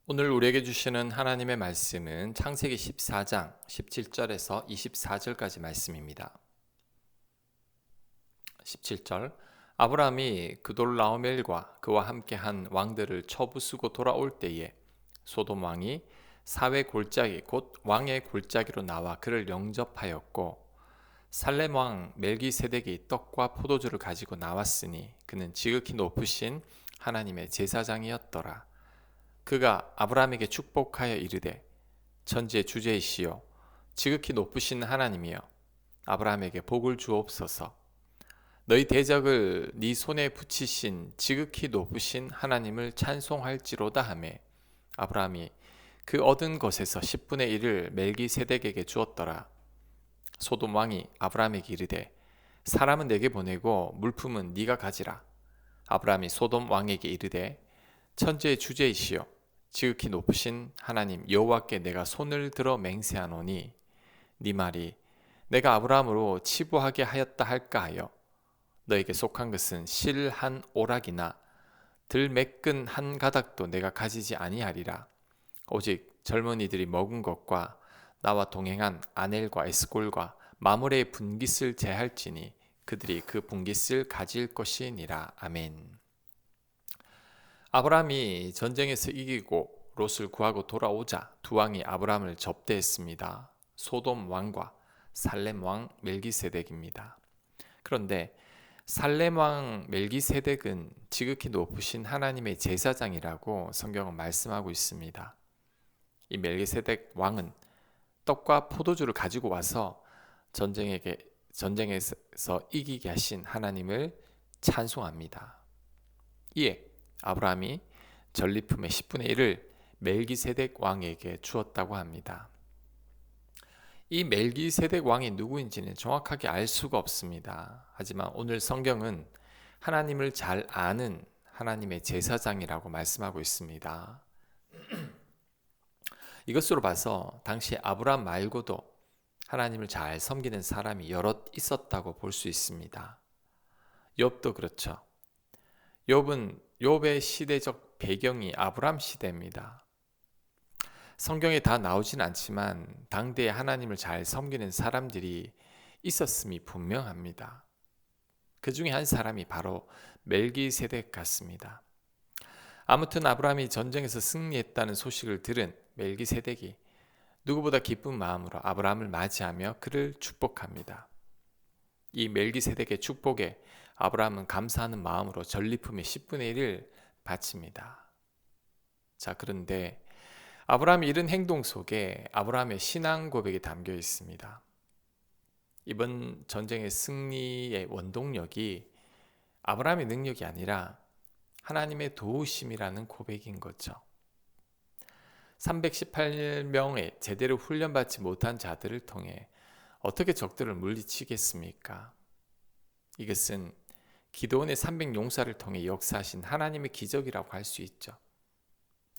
오늘 우리에게 주시는 하나님의 말씀은 창세기 14장 17절에서 24절까지 말씀입니다. 17절 아브라함이 그돌라오멜과 그와 함께한 왕들을 처부수고 돌아올 때에 소돔 왕이 사회 골짜기 곧 왕의 골짜기로 나와 그를 영접하였고 살렘 왕 멜기세덱이 떡과 포도주를 가지고 나왔으니 그는 지극히 높으신 하나님의 제사장이었더라. 그가 아브라함에게 축복하여 이르되 천지의 주제이시여 지극히 높으신 하나님이여 아브라함에게 복을 주옵소서. 너희 대적을 네 손에 붙이신 지극히 높으신 하나님을 찬송할지로다 하매 아브라함이 그 얻은 것에서 10분의 1을 멜기세덱에게 주었더라. 소돔 왕이 아브라함에게 이르되 사람은 내게 보내고 물품은 네가 가지라. 아브라함이 소돔 왕에게 이르되 천지의 주제이시여 지극히 높으신 하나님 여호와께 내가 손을 들어 맹세하노니 네 말이 내가 아브라함으로 치부하게 하였다 할까 하여 너에게 속한 것은 실 한 오락이나 들 매끈 한 가닥도 내가 가지지 아니하리라. 오직 젊은이들이 먹은 것과 나와 동행한 아넬과 에스골과 마므레의 분깃을 제할지니 그들이 그 분깃을 가질 것이니라. 아멘. 아브라함이 전쟁에서 이기고 롯을 구하고 돌아오자 두 왕이 아브라함을 접대했습니다. 소돔 왕과 살렘 왕 멜기세덱입니다. 그런데 살렘 왕 멜기세덱은 지극히 높으신 하나님의 제사장이라고 성경은 말씀하고 있습니다. 이 멜기세덱 왕은 떡과 포도주를 가지고 와서 전쟁에서 이기게 하신 하나님을 찬송합니다. 이에 아브라함이 전리품의 10분의 1을 멜기세덱 왕에게 주었다고 합니다. 이 멜기세덱 왕이 누구인지는 정확하게 알 수가 없습니다. 하지만 오늘 성경은 하나님을 잘 아는 하나님의 제사장이라고 말씀하고 있습니다. 이것으로 봐서 당시 아브라함 말고도 하나님을 잘 섬기는 사람이 여럿 있었다고 볼 수 있습니다. 욥도 그렇죠. 욥의 시대적 배경이 아브람 시대입니다. 성경에 다 나오진 않지만 당대에 하나님을 잘 섬기는 사람들이 있었음이 분명합니다. 그 중에 한 사람이 바로 멜기세덱 같습니다. 아무튼 아브라함이 전쟁에서 승리했다는 소식을 들은 멜기세덱이 누구보다 기쁜 마음으로 아브라함을 맞이하며 그를 축복합니다. 이 멜기세덱의 축복에 아브라함은 감사하는 마음으로 전리품의 10분의 1을 바칩니다. 자, 그런데 아브라함의 이런 행동 속에 아브라함의 신앙 고백이 담겨 있습니다. 이번 전쟁의 승리의 원동력이 아브라함의 능력이 아니라 하나님의 도우심이라는 고백인 거죠. 318명의 제대로 훈련받지 못한 자들을 통해 어떻게 적들을 물리치겠습니까? 이것은 기드온의 300용사를 통해 역사하신 하나님의 기적이라고 할 수 있죠.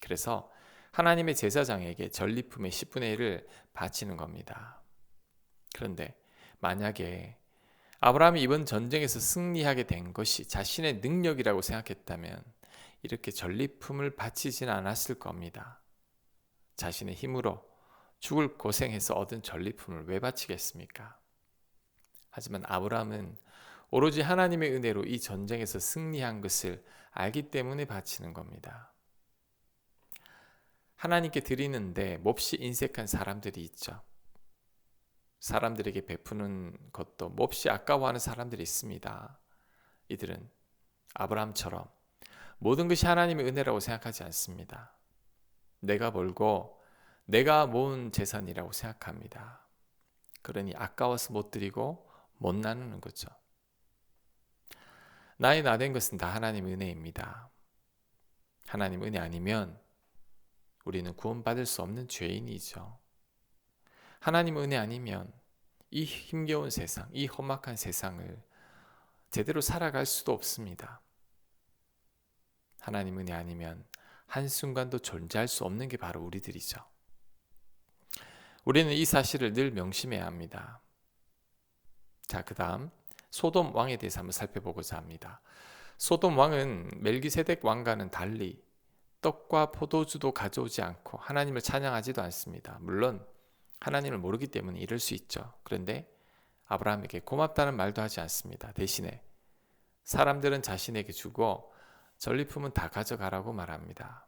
그래서 하나님의 제사장에게 전리품의 10분의 1을 바치는 겁니다. 그런데 만약에 아브라함이 이번 전쟁에서 승리하게 된 것이 자신의 능력이라고 생각했다면 이렇게 전리품을 바치지는 않았을 겁니다. 자신의 힘으로 죽을 고생해서 얻은 전리품을 왜 바치겠습니까? 하지만 아브라함은 오로지 하나님의 은혜로 이 전쟁에서 승리한 것을 알기 때문에 바치는 겁니다. 하나님께 드리는데 몹시 인색한 사람들이 있죠. 사람들에게 베푸는 것도 몹시 아까워하는 사람들이 있습니다. 이들은 아브라함처럼 모든 것이 하나님의 은혜라고 생각하지 않습니다. 내가 벌고 내가 모은 재산이라고 생각합니다. 그러니 아까워서 못 드리고 못 나누는 거죠. 나의 나된 것은 다 하나님 은혜입니다. 하나님 은혜 아니면 우리는 구원받을 수 없는 죄인이죠. 하나님 은혜 아니면 이 힘겨운 세상, 이 험악한 세상을 제대로 살아갈 수도 없습니다. 하나님 은혜 아니면 한순간도 존재할 수 없는 게 바로 우리들이죠. 우리는 이 사실을 늘 명심해야 합니다. 자, 그 다음 소돔 왕에 대해서 한번 살펴보고자 합니다. 소돔 왕은 멜기세덱 왕과는 달리 떡과 포도주도 가져오지 않고 하나님을 찬양하지도 않습니다. 물론 하나님을 모르기 때문에 이럴 수 있죠. 그런데 아브라함에게 고맙다는 말도 하지 않습니다. 대신에 사람들은 자신에게 주고 전리품은 다 가져가라고 말합니다.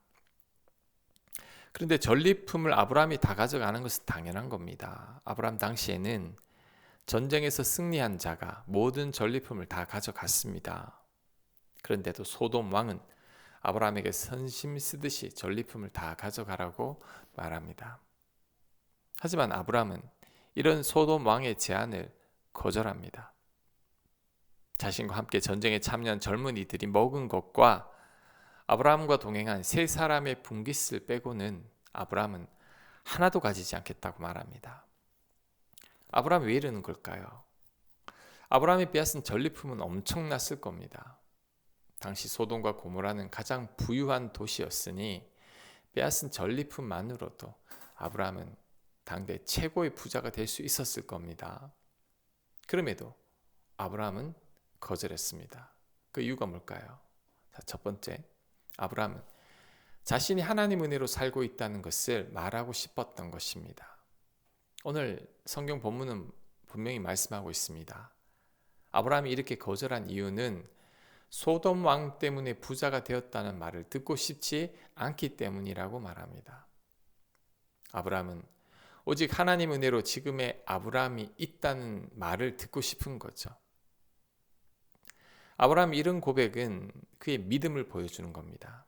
그런데 전리품을 아브라함이 다 가져가는 것은 당연한 겁니다. 아브라함 당시에는 전쟁에서 승리한 자가 모든 전리품을 다 가져갔습니다. 그런데도 소돔 왕은 아브라함에게 선심 쓰듯이 전리품을 다 가져가라고 말합니다. 하지만 아브라함은 이런 소돔 왕의 제안을 거절합니다. 자신과 함께 전쟁에 참여한 젊은이들이 먹은 것과 아브라함과 동행한 세 사람의 분깃을 빼고는 아브라함은 하나도 가지지 않겠다고 말합니다. 아브라함이 왜 이러는 걸까요? 아브라함이 빼앗은 전리품은 엄청났을 겁니다. 당시 소돔과 고모라는 가장 부유한 도시였으니 빼앗은 전리품만으로도 아브라함은 당대 최고의 부자가 될 수 있었을 겁니다. 그럼에도 아브라함은 거절했습니다. 그 이유가 뭘까요? 자, 첫 번째, 아브라함은 자신이 하나님 은혜로 살고 있다는 것을 말하고 싶었던 것입니다. 오늘 성경 본문은 분명히 말씀하고 있습니다. 아브라함이 이렇게 거절한 이유는 소돔 왕 때문에 부자가 되었다는 말을 듣고 싶지 않기 때문이라고 말합니다. 아브라함은 오직 하나님 은혜로 지금의 아브라함이 있다는 말을 듣고 싶은 거죠. 아브라함 이런 고백은 그의 믿음을 보여주는 겁니다.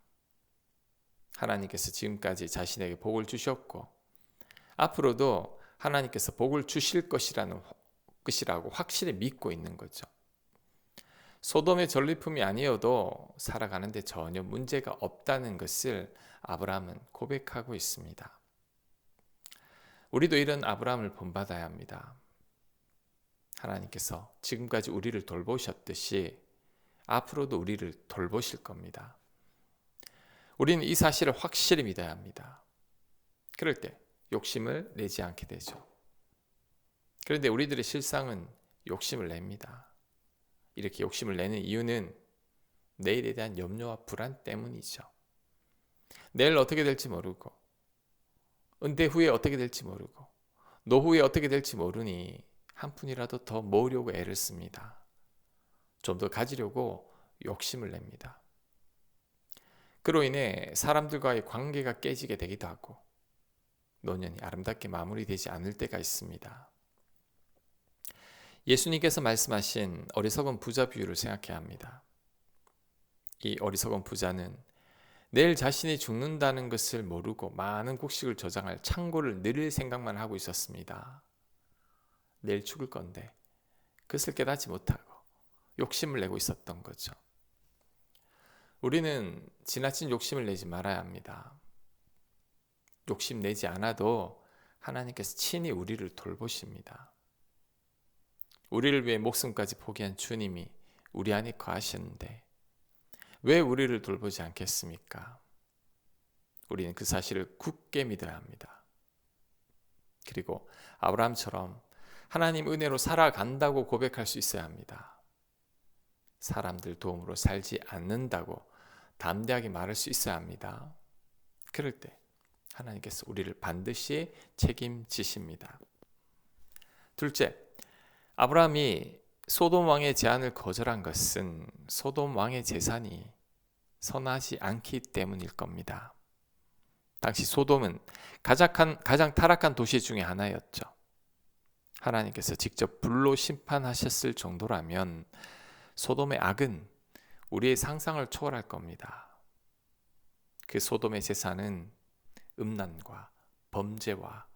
하나님께서 지금까지 자신에게 복을 주셨고 앞으로도 하나님께서 복을 주실 것이라고 확실히 믿고 있는 거죠. 소돔의 전리품이 아니어도 살아가는데 전혀 문제가 없다는 것을 아브라함은 고백하고 있습니다. 우리도 이런 아브라함을 본받아야 합니다. 하나님께서 지금까지 우리를 돌보셨듯이 앞으로도 우리를 돌보실 겁니다. 우리는 이 사실을 확실히 믿어야 합니다. 그럴 때 욕심을 내지 않게 되죠. 그런데 우리들의 실상은 욕심을 냅니다. 이렇게 욕심을 내는 이유는 내일에 대한 염려와 불안 때문이죠. 내일 어떻게 될지 모르고 은퇴 후에 어떻게 될지 모르고 노후에 어떻게 될지 모르니 한 푼이라도 더 모으려고 애를 씁니다. 좀 더 가지려고 욕심을 냅니다. 그로 인해 사람들과의 관계가 깨지게 되기도 하고 노년이 아름답게 마무리되지 않을 때가 있습니다. 예수님께서 말씀하신 어리석은 부자 비유를 생각해야 합니다. 이 어리석은 부자는 내일 자신이 죽는다는 것을 모르고 많은 곡식을 저장할 창고를 늘 생각만 하고 있었습니다. 내일 죽을 건데 그것을 깨닫지 못하고 욕심을 내고 있었던 거죠. 우리는 지나친 욕심을 내지 말아야 합니다. 욕심 내지 않아도 하나님께서 친히 우리를 돌보십니다. 우리를 위해 목숨까지 포기한 주님이 우리 안에 거하시는데 왜 우리를 돌보지 않겠습니까? 우리는 그 사실을 굳게 믿어야 합니다. 그리고 아브라함처럼 하나님 은혜로 살아간다고 고백할 수 있어야 합니다. 사람들 도움으로 살지 않는다고 담대하게 말할 수 있어야 합니다. 그럴 때 하나님께서 우리를 반드시 책임지십니다. 둘째, 아브라함이 소돔 왕의 제안을 거절한 것은 소돔 왕의 재산이 선하지 않기 때문일 겁니다. 당시 소돔은 가장 타락한 도시 중에 하나였죠. 하나님께서 직접 불로 심판하셨을 정도라면 소돔의 악은 우리의 상상을 초월할 겁니다. 그 소돔의 재산은 음란과 범죄와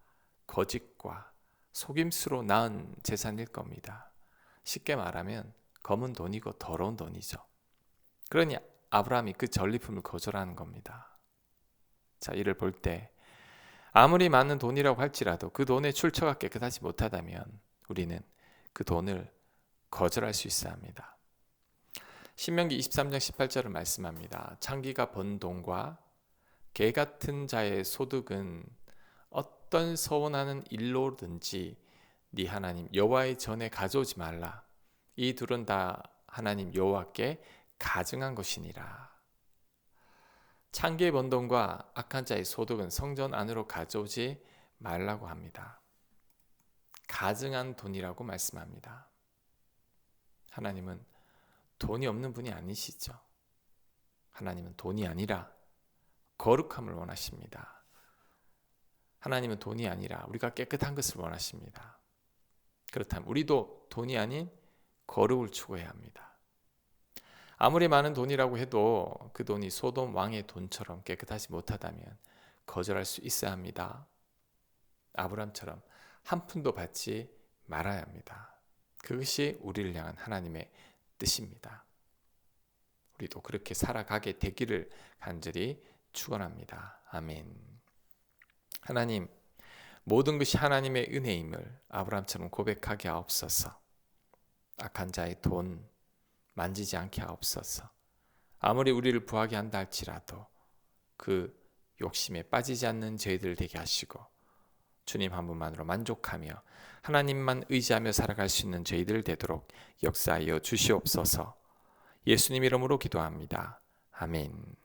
거짓과 속임수로 낳은 재산일 겁니다. 쉽게 말하면 검은 돈이고 더러운 돈이죠. 그러니 아브라함이 그 전리품을 거절하는 겁니다. 자, 이를 볼 때 아무리 많은 돈이라고 할지라도 그 돈의 출처가 깨끗하지 못하다면 우리는 그 돈을 거절할 수 있어야 합니다. 신명기 23장 18절을 말씀합니다. 창기가 번 돈과 개 같은 자의 소득은 어떤 서원하는 일로든지 네 하나님 여호와의 전에 가져오지 말라. 이 둘은 다 하나님 여호와께 가증한 것이니라. 창기의 번동과 악한 자의 소득은 성전 안으로 가져오지 말라고 합니다. 가증한 돈이라고 말씀합니다. 하나님은 돈이 없는 분이 아니시죠. 하나님은 돈이 아니라 거룩함을 원하십니다. 하나님은 돈이 아니라 우리가 깨끗한 것을 원하십니다. 그렇다면 우리도 돈이 아닌 거룩을 추구해야 합니다. 아무리 많은 돈이라고 해도 그 돈이 소돔 왕의 돈처럼 깨끗하지 못하다면 거절할 수 있어야 합니다. 아브람처럼 한 푼도 받지 말아야 합니다. 그것이 우리를 향한 하나님의 뜻입니다. 우리도 그렇게 살아가게 되기를 간절히 축원합니다. 아멘. 하나님, 모든 것이 하나님의 은혜임을 아브람처럼 고백하게 하옵소서. 악한 자의 돈 만지지 않게 하옵소서. 아무리 우리를 부하게 한다 할지라도 그 욕심에 빠지지 않는 저희들 되게 하시고 주님 한 분만으로 만족하며 하나님만 의지하며 살아갈 수 있는 저희들 되도록 역사하여 주시옵소서. 예수님 이름으로 기도합니다. 아멘.